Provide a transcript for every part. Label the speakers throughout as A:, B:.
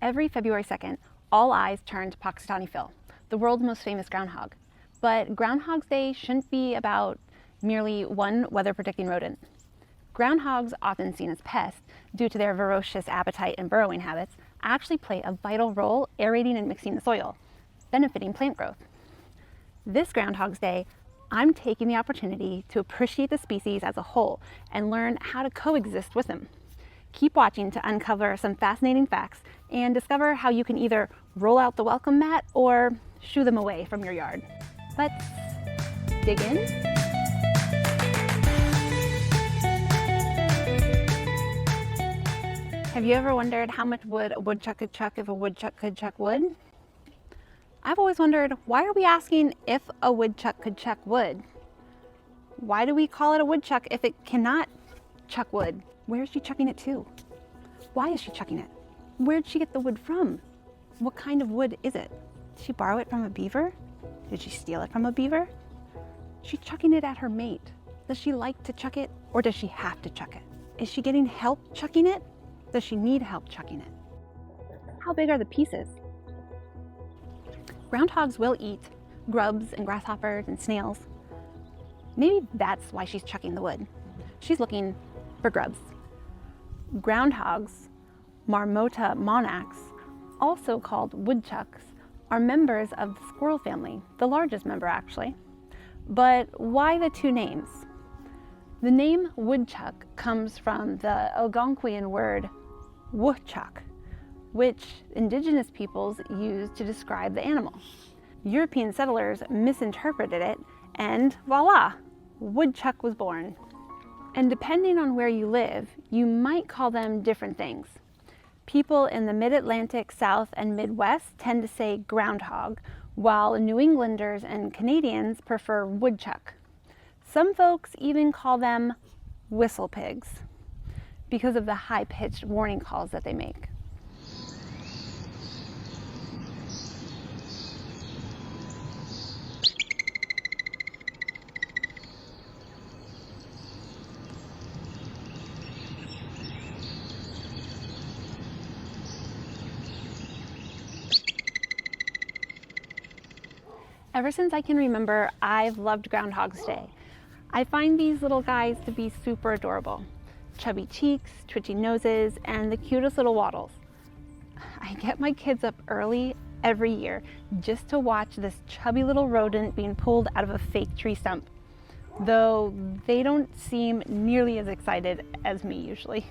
A: Every February 2nd, all eyes turn to Punxsutawney Phil, the world's most famous groundhog. But Groundhog's Day shouldn't be about merely one weather-predicting rodent. Groundhogs, often seen as pests due to their ferocious appetite and burrowing habits, actually play a vital role aerating and mixing the soil, benefiting plant growth. This Groundhog's Day, I'm taking the opportunity to appreciate the species as a whole and learn how to coexist with them. Keep watching to uncover some fascinating facts and discover how you can either roll out the welcome mat or shoo them away from your yard. Let's dig in. Have you ever wondered how much wood a woodchuck could chuck if a woodchuck could chuck wood? I've always wondered, why are we asking if a woodchuck could chuck wood? Why do we call it a woodchuck if it cannot chuck wood? Where is she chucking it to? Why is she chucking it? Where'd she get the wood from? What kind of wood is it? Did she borrow it from a beaver? Did she steal it from a beaver? She's chucking it at her mate. Does she like to chuck it, or does she have to chuck it? Is she getting help chucking it? Does she need help chucking it? How big are the pieces? Groundhogs will eat grubs and grasshoppers and snails. Maybe that's why she's chucking the wood. She's looking for grubs. Groundhogs, Marmota monax, also called woodchucks, are members of the squirrel family, the largest member actually. But why the two names? The name woodchuck comes from the Algonquian word woodchuck, which indigenous peoples used to describe the animal. European settlers misinterpreted it, and voila, woodchuck was born. And depending on where you live, you might call them different things. People in the Mid-Atlantic, South, and Midwest tend to say groundhog, while New Englanders and Canadians prefer woodchuck. Some folks even call them whistle pigs because of the high-pitched warning calls that they make. Ever since I can remember, I've loved Groundhog's Day. I find these little guys to be super adorable. Chubby cheeks, twitchy noses, and the cutest little waddles. I get my kids up early every year just to watch this chubby little rodent being pulled out of a fake tree stump, though they don't seem nearly as excited as me usually.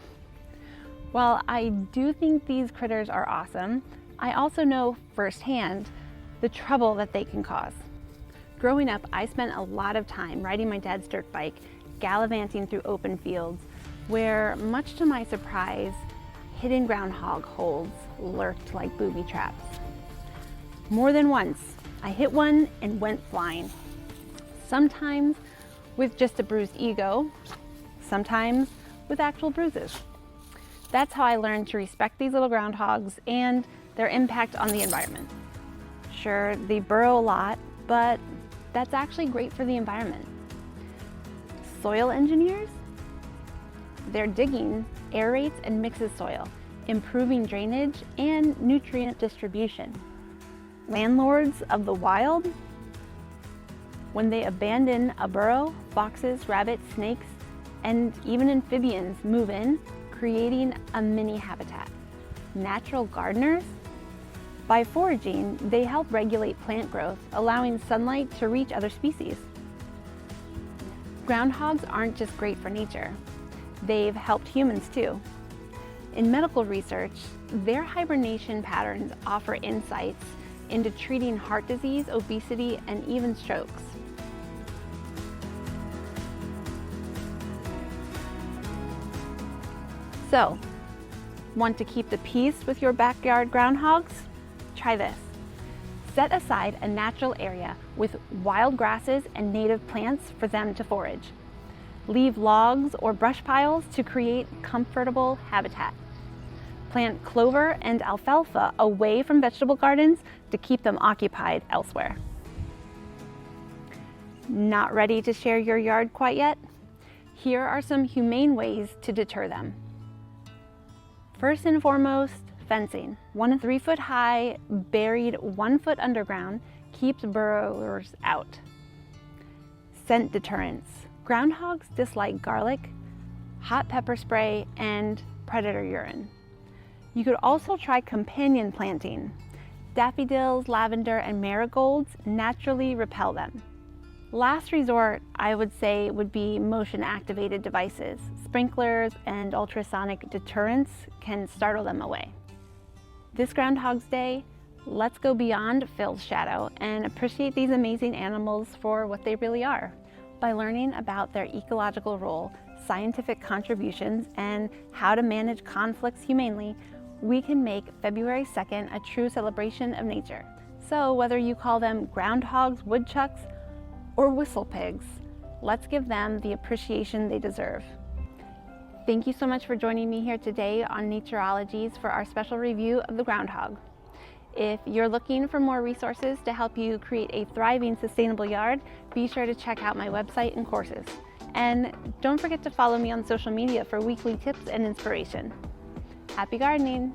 A: While I do think these critters are awesome, I also know firsthand the trouble that they can cause. Growing up, I spent a lot of time riding my dad's dirt bike, gallivanting through open fields, where, much to my surprise, hidden groundhog holes lurked like booby traps. More than once, I hit one and went flying. Sometimes with just a bruised ego, sometimes with actual bruises. That's how I learned to respect these little groundhogs and their impact on the environment. Sure, they burrow a lot, but that's actually great for the environment. Soil engineers? Their digging aerates and mixes soil, improving drainage and nutrient distribution. Landlords of the wild? When they abandon a burrow, foxes, rabbits, snakes, and even amphibians move in, creating a mini habitat. Natural gardeners? By foraging, they help regulate plant growth, allowing sunlight to reach other species. Groundhogs aren't just great for nature. They've helped humans too. In medical research, their hibernation patterns offer insights into treating heart disease, obesity, and even strokes. So, want to keep the peace with your backyard groundhogs? Try this. Set aside a natural area with wild grasses and native plants for them to forage. Leave logs or brush piles to create comfortable habitat. Plant clover and alfalfa away from vegetable gardens to keep them occupied elsewhere. Not ready to share your yard quite yet? Here are some humane ways to deter them. First and foremost, Fencing. 1 3-foot high, buried 1 foot underground, keeps burrowers out. Scent deterrents. Groundhogs dislike garlic, hot pepper spray, and predator urine. You could also try companion planting. Daffodils, lavender, and marigolds naturally repel them. Last resort, I would say, would be motion-activated devices. Sprinklers and ultrasonic deterrents can startle them away. This Groundhog's Day, let's go beyond Phil's shadow and appreciate these amazing animals for what they really are. By learning about their ecological role, scientific contributions, and how to manage conflicts humanely, we can make February 2nd a true celebration of nature. So whether you call them groundhogs, woodchucks, or whistle pigs, let's give them the appreciation they deserve. Thank you so much for joining me here today on NatureOlogies for our special review of the groundhog. If you're looking for more resources to help you create a thriving, sustainable yard, be sure to check out my website and courses. And don't forget to follow me on social media for weekly tips and inspiration. Happy gardening!